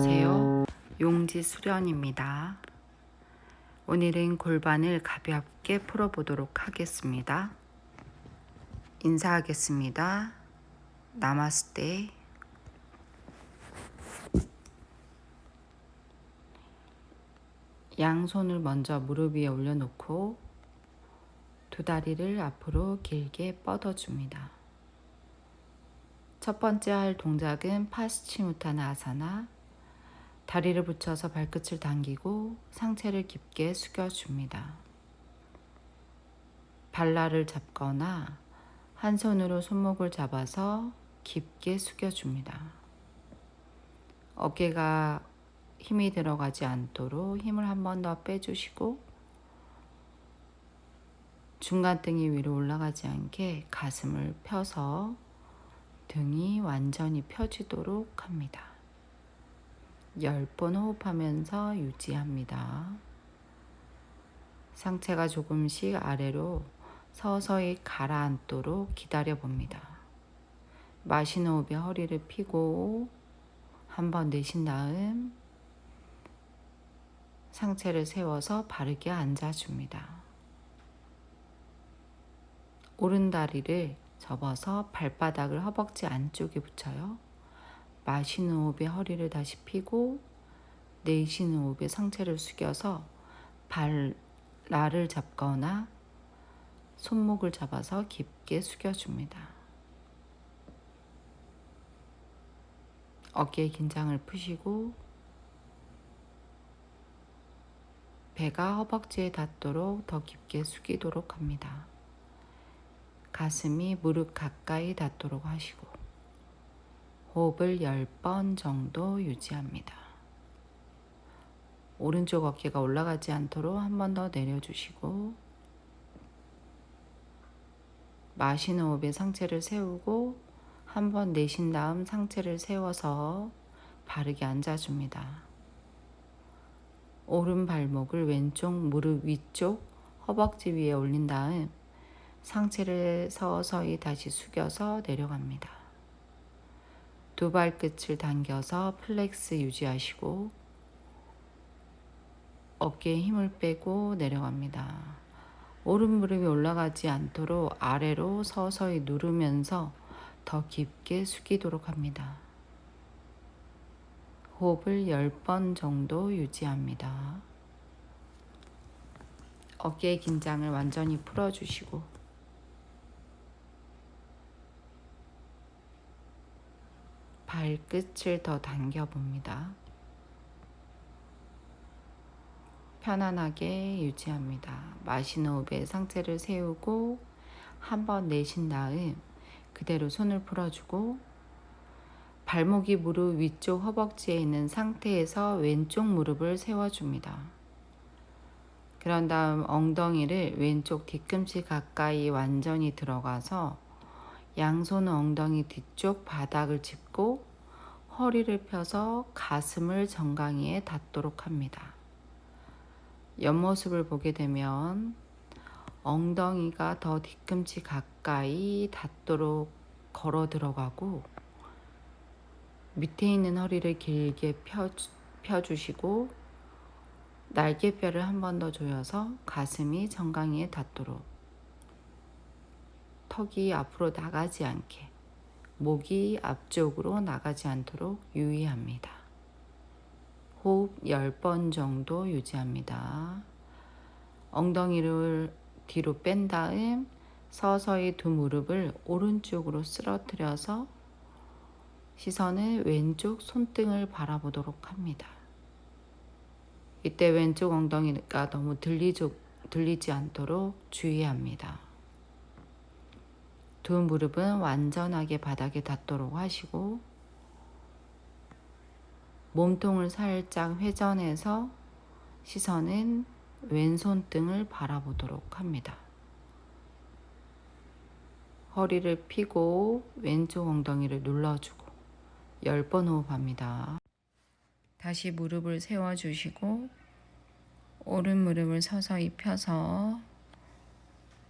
안녕하세요. 용지 수련입니다. 오늘은 골반을 가볍게 풀어보도록 하겠습니다. 인사하겠습니다. 나마스테. 양손을 먼저 무릎 위에 올려놓고 두 다리를 앞으로 길게 뻗어줍니다. 첫 번째 할 동작은 파스치무타나 아사나. 다리를 붙여서 발끝을 당기고 상체를 깊게 숙여줍니다. 발날을 잡거나 한 손으로 손목을 잡아서 깊게 숙여줍니다. 어깨가 힘이 들어가지 않도록 힘을 한 번 더 빼주시고 중간등이 위로 올라가지 않게 가슴을 펴서 등이 완전히 펴지도록 합니다. 10번 호흡하면서 유지합니다. 상체가 조금씩 아래로 서서히 가라앉도록 기다려 봅니다. 마시는 호흡에 허리를 펴고 한번 내쉰 다음 상체를 세워서 바르게 앉아줍니다. 오른 다리를 접어서 발바닥을 허벅지 안쪽에 붙여요. 마시는 호흡에 허리를 다시 펴고 내쉬는 호흡에 상체를 숙여서 발날을 잡거나 손목을 잡아서 깊게 숙여줍니다. 어깨의 긴장을 푸시고 배가 허벅지에 닿도록 더 깊게 숙이도록 합니다. 가슴이 무릎 가까이 닿도록 하시고 호흡을 10번 정도 유지합니다. 오른쪽 어깨가 올라가지 않도록 한 번 더 내려주시고 마시는 호흡에 상체를 세우고 한 번 내쉰 다음 상체를 세워서 바르게 앉아줍니다. 오른 발목을 왼쪽 무릎 위쪽 허벅지 위에 올린 다음 상체를 서서히 다시 숙여서 내려갑니다. 두 발끝을 당겨서 플렉스 유지하시고 어깨에 힘을 빼고 내려갑니다. 오른 무릎이 올라가지 않도록 아래로 서서히 누르면서 더 깊게 숙이도록 합니다. 호흡을 10번 정도 유지합니다. 어깨의 긴장을 완전히 풀어주시고 발끝을 더 당겨봅니다. 편안하게 유지합니다. 마시는 호흡에 상체를 세우고 한번 내쉰 다음 그대로 손을 풀어주고 발목이 무릎 위쪽 허벅지에 있는 상태에서 왼쪽 무릎을 세워줍니다. 그런 다음 엉덩이를 왼쪽 뒤꿈치 가까이 완전히 들어가서 양손은 엉덩이 뒤쪽 바닥을 짚고 허리를 펴서 가슴을 정강이에 닿도록 합니다. 옆모습을 보게 되면 엉덩이가 더 뒤꿈치 가까이 닿도록 걸어 들어가고 밑에 있는 허리를 길게 펴주시고 날개뼈를 한 번 더 조여서 가슴이 정강이에 닿도록 턱이 앞으로 나가지 않게 목이 앞쪽으로 나가지 않도록 유의합니다. 호흡 10번 정도 유지합니다. 엉덩이를 뒤로 뺀 다음 서서히 두 무릎을 오른쪽으로 쓰러뜨려서 시선을 왼쪽 손등을 바라보도록 합니다. 이때 왼쪽 엉덩이가 너무 들리지 않도록 주의합니다. 두 무릎은 완전하게 바닥에 닿도록 하시고 몸통을 살짝 회전해서 시선은 왼손등을 바라보도록 합니다. 허리를 펴고 왼쪽 엉덩이를 눌러주고 10번 호흡합니다. 다시 무릎을 세워주시고 오른 무릎을 서서히 펴서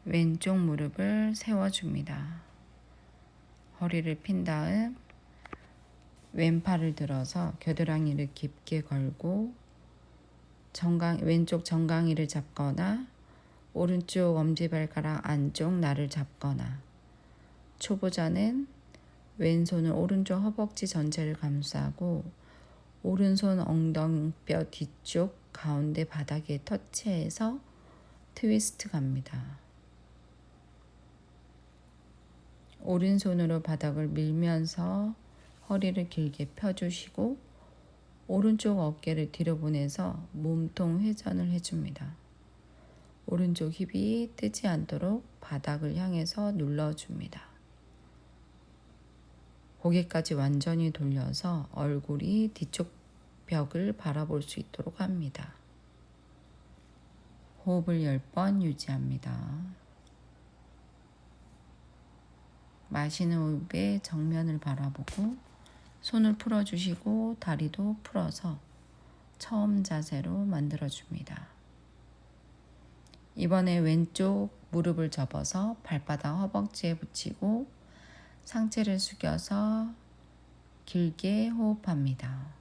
왼쪽 무릎을 세워줍니다. 허리를 핀 다음 왼팔을 들어서 겨드랑이를 깊게 걸고 왼쪽 정강이를 잡거나 오른쪽 엄지발가락 안쪽 날을 잡거나, 초보자는 왼손을 오른쪽 허벅지 전체를 감싸고 오른손 엉덩이뼈 뒤쪽 가운데 바닥에 터치해서 트위스트 갑니다. 오른손으로 바닥을 밀면서 허리를 길게 펴주시고 오른쪽 어깨를 뒤로 보내서 몸통 회전을 해줍니다. 오른쪽 힙이 뜨지 않도록 바닥을 향해서 눌러줍니다. 고개까지 완전히 돌려서 얼굴이 뒤쪽 벽을 바라볼 수 있도록 합니다. 호흡을 10번 유지합니다. 마시는 호흡에 정면을 바라보고 손을 풀어주시고 다리도 풀어서 처음 자세로 만들어줍니다. 이번에 왼쪽 무릎을 접어서 발바닥 허벅지에 붙이고 상체를 숙여서 길게 호흡합니다.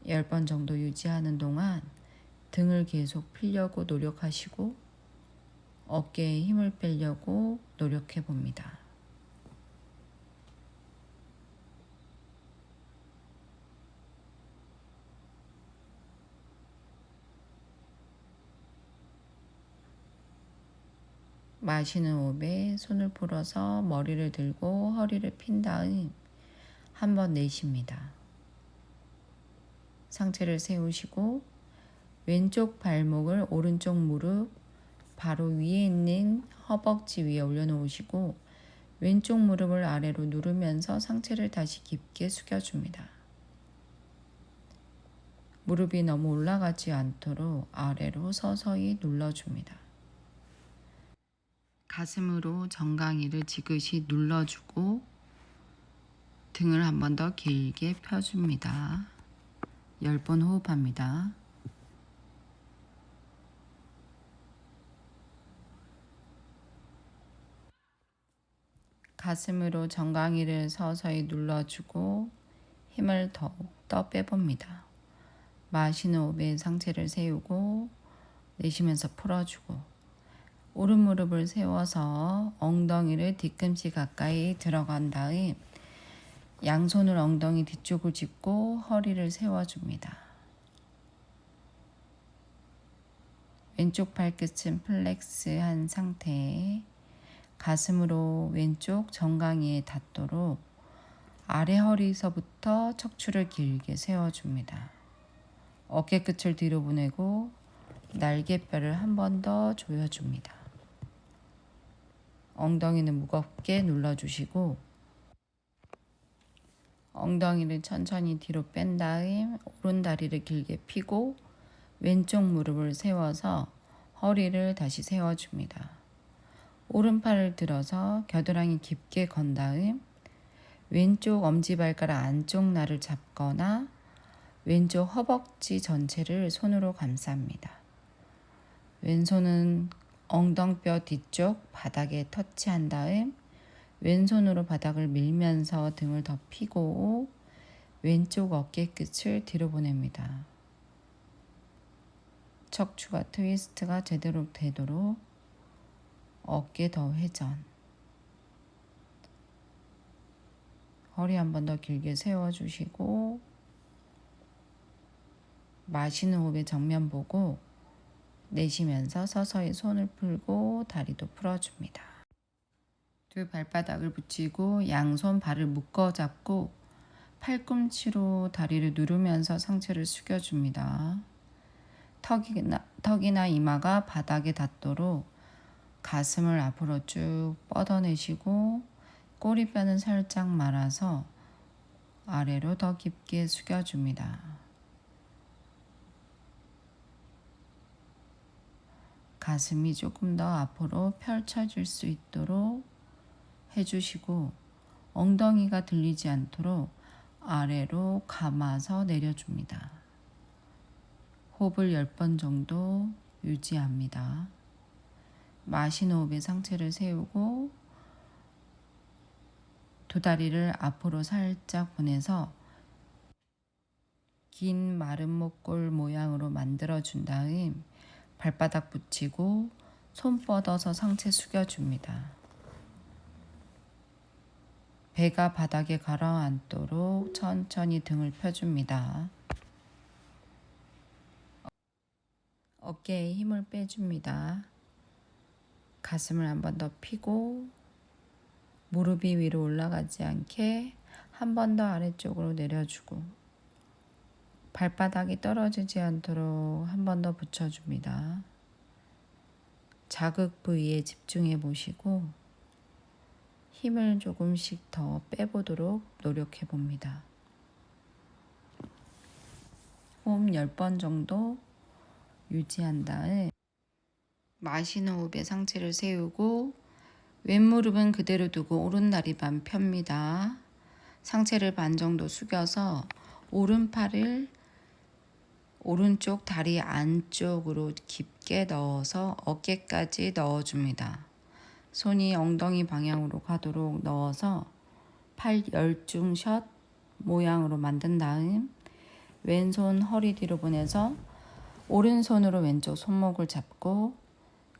10번 정도 유지하는 동안 등을 계속 펴려고 노력하시고 어깨에 힘을 빼려고 노력해 봅니다. 마시는 호흡에 손을 풀어서 머리를 들고 허리를 핀 다음 한번 내쉽니다. 상체를 세우시고 왼쪽 발목을 오른쪽 무릎 바로 위에 있는 허벅지 위에 올려놓으시고 왼쪽 무릎을 아래로 누르면서 상체를 다시 깊게 숙여줍니다. 무릎이 너무 올라가지 않도록 아래로 서서히 눌러줍니다. 가슴으로 정강이를 지그시 눌러주고 등을 한 번 더 길게 펴줍니다. 10번 호흡합니다. 가슴으로 정강이를 서서히 눌러주고 힘을 더욱더 빼봅니다. 마시는 호흡에 상체를 세우고 내쉬면서 풀어주고 오른 무릎을 세워서 엉덩이를 뒤꿈치 가까이 들어간 다음 양손을 엉덩이 뒤쪽을 짚고 허리를 세워줍니다. 왼쪽 발끝은 플렉스한 상태에 가슴으로 왼쪽 정강이에 닿도록 아래 허리서부터 척추를 길게 세워줍니다. 어깨 끝을 뒤로 보내고 날개뼈를 한 번 더 조여줍니다. 엉덩이는 무겁게 눌러주시고 엉덩이를 천천히 뒤로 뺀 다음 오른 다리를 길게 펴고 왼쪽 무릎을 세워서 허리를 다시 세워줍니다. 오른팔을 들어서 겨드랑이 깊게 건 다음 왼쪽 엄지발가락 안쪽 날을 잡거나 왼쪽 허벅지 전체를 손으로 감쌉니다. 왼손은 엉덩뼈 뒤쪽 바닥에 터치한 다음 왼손으로 바닥을 밀면서 등을 더 펴고 왼쪽 어깨 끝을 뒤로 보냅니다. 척추가 트위스트가 제대로 되도록 어깨 더 회전. 허리 한 번 더 길게 세워주시고 마시는 호흡에 정면 보고 내쉬면서 서서히 손을 풀고 다리도 풀어줍니다. 두 발바닥을 붙이고 양손 발을 묶어 잡고 팔꿈치로 다리를 누르면서 상체를 숙여줍니다. 턱이나 이마가 바닥에 닿도록 가슴을 앞으로 쭉 뻗어내시고 꼬리뼈는 살짝 말아서 아래로 더 깊게 숙여줍니다. 가슴이 조금 더 앞으로 펼쳐질 수 있도록 해주시고 엉덩이가 들리지 않도록 아래로 감아서 내려줍니다. 호흡을 10번 정도 유지합니다. 마시는 호흡에 상체를 세우고 두 다리를 앞으로 살짝 보내서 긴 마른 목골 모양으로 만들어 준 다음 발바닥 붙이고 손 뻗어서 상체 숙여줍니다. 배가 바닥에 가라앉도록 천천히 등을 펴줍니다. 어깨에 힘을 빼줍니다. 가슴을 한 번 더 펴고 무릎이 위로 올라가지 않게 한 번 더 아래쪽으로 내려주고 발바닥이 떨어지지 않도록 한 번 더 붙여줍니다. 자극 부위에 집중해 보시고 힘을 조금씩 더 빼보도록 노력해 봅니다. 호흡 10번 정도 유지한 다음 마시는 호흡에 상체를 세우고 왼무릎은 그대로 두고 오른다리 반 펴니다. 상체를 반 정도 숙여서 오른팔을 오른쪽 다리 안쪽으로 깊게 넣어서 어깨까지 넣어줍니다. 손이 엉덩이 방향으로 가도록 넣어서 팔 열중샷 모양으로 만든 다음 왼손 허리 뒤로 보내서 오른손으로 왼쪽 손목을 잡고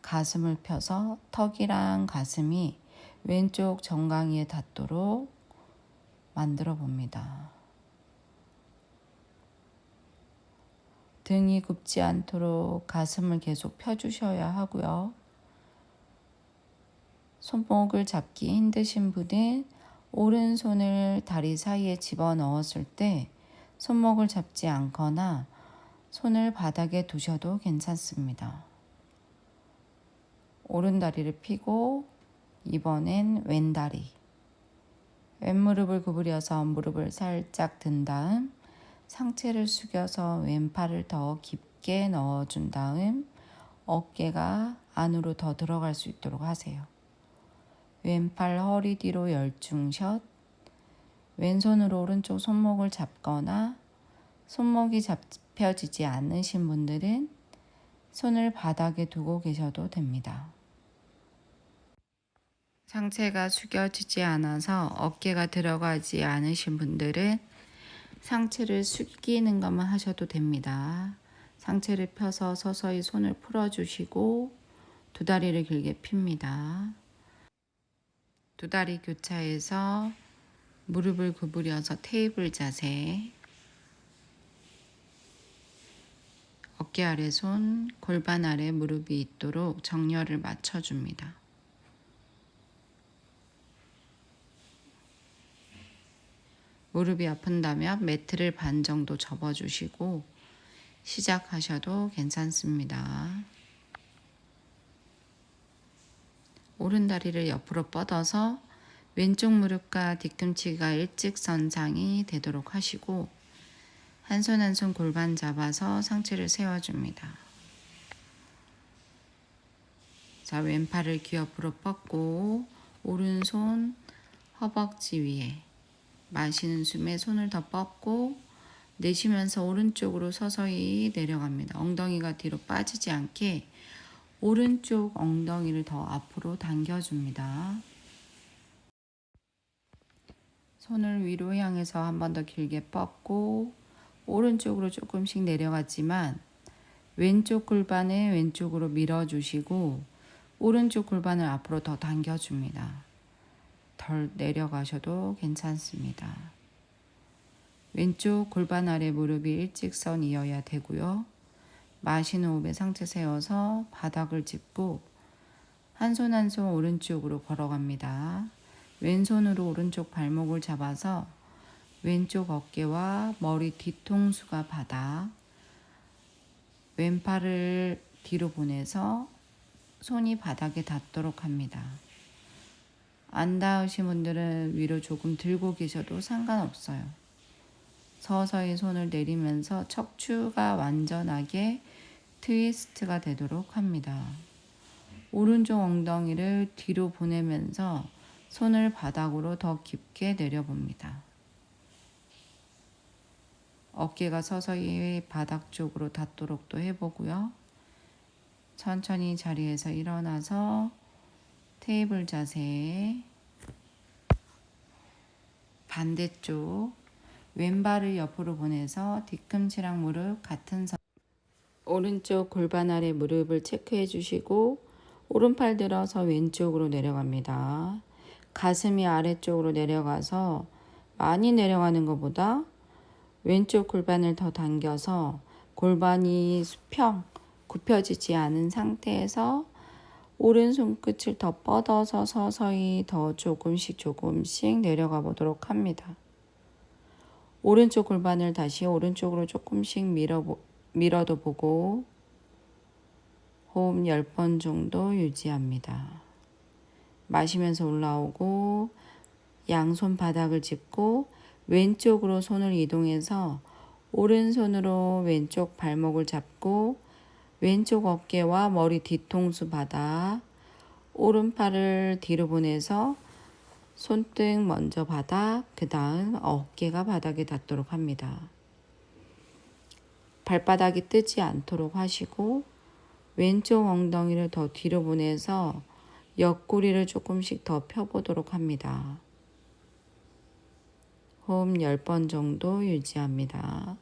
가슴을 펴서 턱이랑 가슴이 왼쪽 정강이에 닿도록 만들어 봅니다. 등이 굽지 않도록 가슴을 계속 펴주셔야 하고요. 손목을 잡기 힘드신 분은 오른손을 다리 사이에 집어넣었을 때 손목을 잡지 않거나 손을 바닥에 두셔도 괜찮습니다. 오른 다리를 펴고 이번엔 왼 다리. 왼무릎을 구부려서 무릎을 살짝 든 다음 상체를 숙여서 왼팔을 더 깊게 넣어준 다음 어깨가 안으로 더 들어갈 수 있도록 하세요. 왼팔 허리 뒤로 열중샷. 왼손으로 오른쪽 손목을 잡거나 손목이 잡혀지지 않으신 분들은 손을 바닥에 두고 계셔도 됩니다. 상체가 숙여지지 않아서 어깨가 들어가지 않으신 분들은 상체를 숙이는 것만 하셔도 됩니다. 상체를 펴서 서서히 손을 풀어주시고 두 다리를 길게 핍니다. 두 다리 교차해서 무릎을 구부려서 테이블 자세. 어깨 아래 손, 골반 아래 무릎이 있도록 정렬을 맞춰줍니다. 무릎이 아픈다면 매트를 반 정도 접어주시고 시작하셔도 괜찮습니다. 오른 다리를 옆으로 뻗어서 왼쪽 무릎과 뒤꿈치가 일직선상이 되도록 하시고 한 손 한 손 골반 잡아서 상체를 세워줍니다. 자, 왼팔을 귀 옆으로 뻗고 오른손 허벅지 위에 마시는 숨에 손을 더 뻗고 내쉬면서 오른쪽으로 서서히 내려갑니다. 엉덩이가 뒤로 빠지지 않게 오른쪽 엉덩이를 더 앞으로 당겨줍니다. 손을 위로 향해서 한 번 더 길게 뻗고 오른쪽으로 조금씩 내려가지만 왼쪽 골반을 왼쪽으로 밀어주시고 오른쪽 골반을 앞으로 더 당겨줍니다. 덜 내려가셔도 괜찮습니다. 왼쪽 골반 아래 무릎이 일직선이어야 되고요. 마시는 호흡에 상체 세워서 바닥을 짚고 한 손 한 손 오른쪽으로 걸어갑니다. 왼손으로 오른쪽 발목을 잡아서 왼쪽 어깨와 머리 뒤통수가 바닥, 왼팔을 뒤로 보내서 손이 바닥에 닿도록 합니다. 안 닿으신 분들은 위로 조금 들고 계셔도 상관없어요. 서서히 손을 내리면서 척추가 완전하게 트위스트가 되도록 합니다. 오른쪽 엉덩이를 뒤로 보내면서 손을 바닥으로 더 깊게 내려봅니다. 어깨가 서서히 바닥 쪽으로 닿도록도 해보고요. 천천히 자리에서 일어나서 테이블 자세. 반대쪽 왼발을 옆으로 보내서 뒤꿈치랑 무릎 같은 선. 오른쪽 골반 아래 무릎을 체크해 주시고 오른팔 들어서 왼쪽으로 내려갑니다. 가슴이 아래쪽으로 내려가서 많이 내려가는 것보다 왼쪽 골반을 더 당겨서 골반이 수평 굽혀지지 않은 상태에서 오른손 끝을 더 뻗어서 서서히 더 조금씩 내려가 보도록 합니다. 오른쪽 골반을 다시 오른쪽으로 조금씩 밀어도 보고 호흡 10번 정도 유지합니다. 마시면서 올라오고 양손 바닥을 짚고 왼쪽으로 손을 이동해서 오른손으로 왼쪽 발목을 잡고 왼쪽 어깨와 머리 뒤통수 바닥, 오른팔을 뒤로 보내서 손등 먼저 바닥, 그 다음 어깨가 바닥에 닿도록 합니다. 발바닥이 뜨지 않도록 하시고 왼쪽 엉덩이를 더 뒤로 보내서 옆구리를 조금씩 더 펴보도록 합니다. 호흡 10번 정도 유지합니다.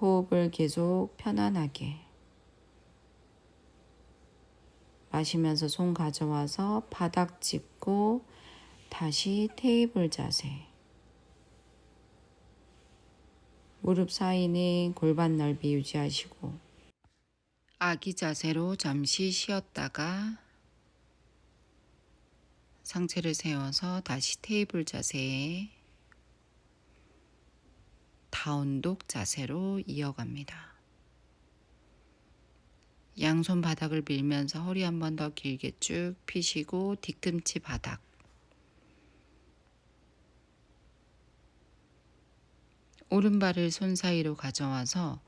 호흡을 계속 편안하게 마시면서 손 가져와서 바닥 짚고 다시 테이블 자세. 무릎 사이는 골반 넓이 유지하시고 아기 자세로 잠시 쉬었다가 상체를 세워서 다시 테이블 자세에 다운독 자세로 이어갑니다. 양손 바닥을 밀면서 허리 한 번 더 길게 쭉 펴시고 뒤꿈치 바닥. 오른발을 손 사이로 가져와서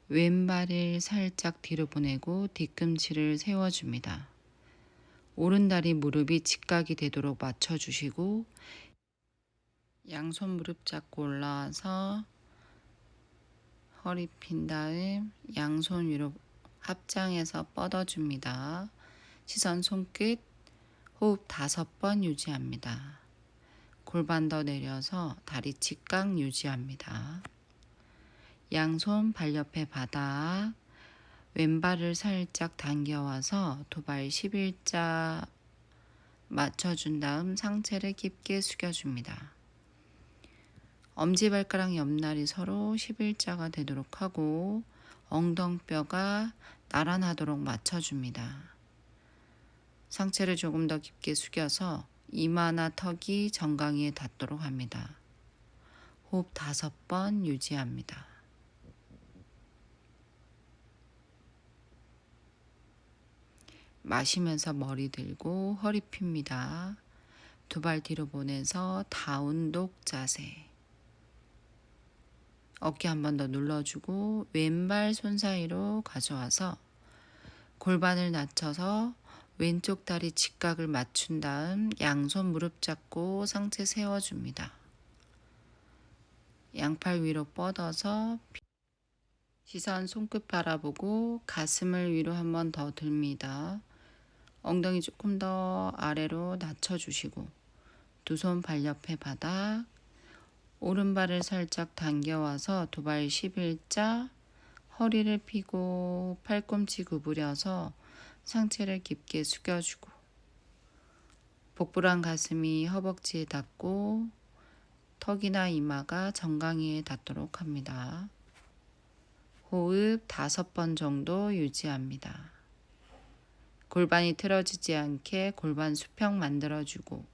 왼발을 살짝 뒤로 보내고 뒤꿈치를 세워줍니다. 오른다리 무릎이 직각이 되도록 맞춰주시고 양손 무릎 잡고 올라와서 허리 핀 다음 양손 위로 합장해서 뻗어줍니다. 시선 손끝 호흡 5번 유지합니다. 골반 더 내려서 다리 직각 유지합니다. 양손 발 옆에 바닥 왼발을 살짝 당겨와서 두 발 11자 맞춰준 다음 상체를 깊게 숙여줍니다. 엄지발가락 옆날이 서로 11자가 되도록 하고 엉덩뼈가 나란하도록 맞춰줍니다. 상체를 조금 더 깊게 숙여서 이마나 턱이 정강이에 닿도록 합니다. 호흡 5번 유지합니다. 마시면서 머리 들고 허리 핍니다. 두 발 뒤로 보내서 다운독 자세. 어깨 한 번 더 눌러주고 왼발 손 사이로 가져와서 골반을 낮춰서 왼쪽 다리 직각을 맞춘 다음 양손 무릎 잡고 상체 세워줍니다. 양팔 위로 뻗어서 시선 손끝 바라보고 가슴을 위로 한 번 더 듭니다. 엉덩이 조금 더 아래로 낮춰주시고 두 손 발 옆에 바닥 오른발을 살짝 당겨와서 두 발 11자 허리를 펴고 팔꿈치 구부려서 상체를 깊게 숙여주고 복부랑 가슴이 허벅지에 닿고 턱이나 이마가 정강이에 닿도록 합니다. 호흡 5번 정도 유지합니다. 골반이 틀어지지 않게 골반 수평 만들어주고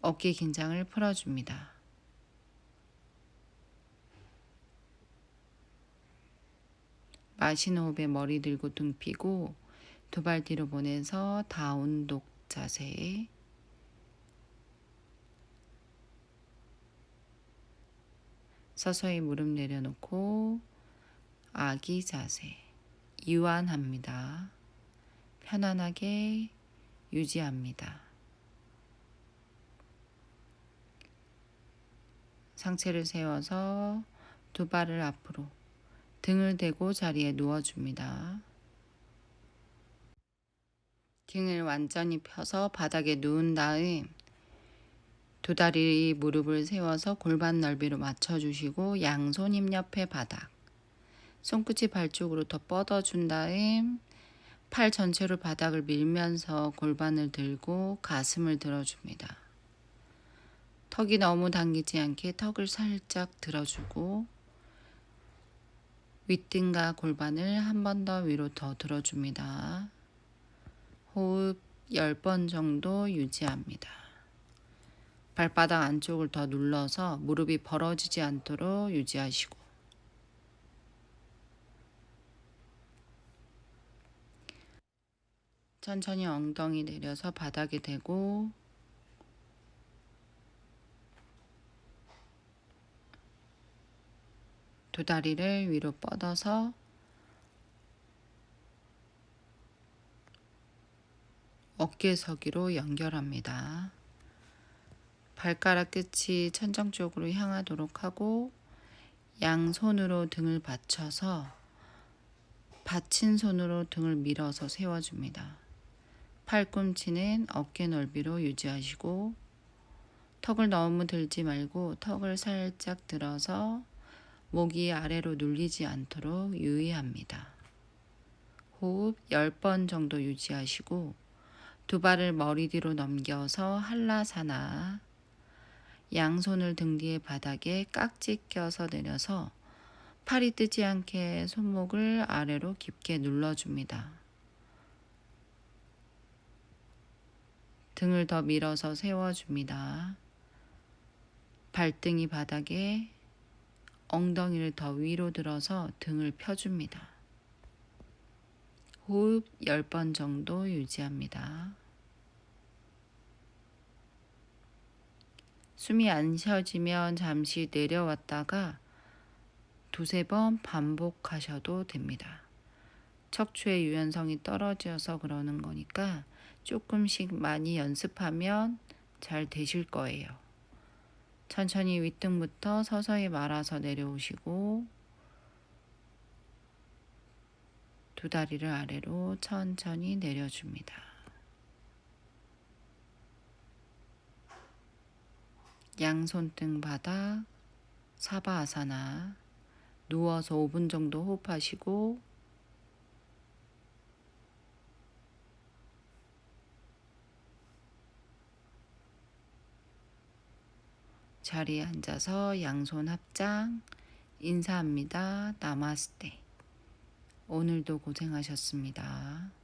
어깨 긴장을 풀어줍니다. 마시는 호흡에 머리 들고 등 펴고 두 발 뒤로 보내서 다운독 자세. 서서히 무릎 내려놓고 아기 자세. 이완합니다. 편안하게 유지합니다. 상체를 세워서 두 발을 앞으로 등을 대고 자리에 누워줍니다. 등을 완전히 펴서 바닥에 누운 다음 두 다리 무릎을 세워서 골반 넓이로 맞춰주시고 양손 힘 옆에 바닥, 손끝이 발 쪽으로 더 뻗어준 다음 팔 전체로 바닥을 밀면서 골반을 들고 가슴을 들어줍니다. 턱이 너무 당기지 않게 턱을 살짝 들어주고 윗등과 골반을 한 번 더 위로 더 들어줍니다. 호흡 10번 정도 유지합니다. 발바닥 안쪽을 더 눌러서 무릎이 벌어지지 않도록 유지하시고 천천히 엉덩이 내려서 바닥에 대고 두 다리를 위로 뻗어서 어깨서기로 연결합니다. 발가락 끝이 천장 쪽으로 향하도록 하고 양손으로 등을 받쳐서 받친 손으로 등을 밀어서 세워줍니다. 팔꿈치는 어깨 넓이로 유지하시고 턱을 너무 들지 말고 턱을 살짝 들어서 목이 아래로 눌리지 않도록 유의합니다. 호흡 10번 정도 유지하시고 두 발을 머리 뒤로 넘겨서 한라사나 양손을 등 뒤에 바닥에 깍지 껴서 내려서 팔이 뜨지 않게 손목을 아래로 깊게 눌러줍니다. 등을 더 밀어서 세워줍니다. 발등이 바닥에 엉덩이를 더 위로 들어서 등을 펴줍니다. 호흡 10번 정도 유지합니다. 숨이 안 쉬어지면 잠시 내려왔다가 두세 번 반복하셔도 됩니다. 척추의 유연성이 떨어져서 그러는 거니까 조금씩 많이 연습하면 잘 되실 거예요. 천천히 윗등부터 서서히 말아서 내려오시고 두 다리를 아래로 천천히 내려줍니다. 양손등 바닥 사바아사나 누워서 5분 정도 호흡하시고 자리에 앉아서 양손 합장 인사합니다. 나마스테. 오늘도 고생하셨습니다.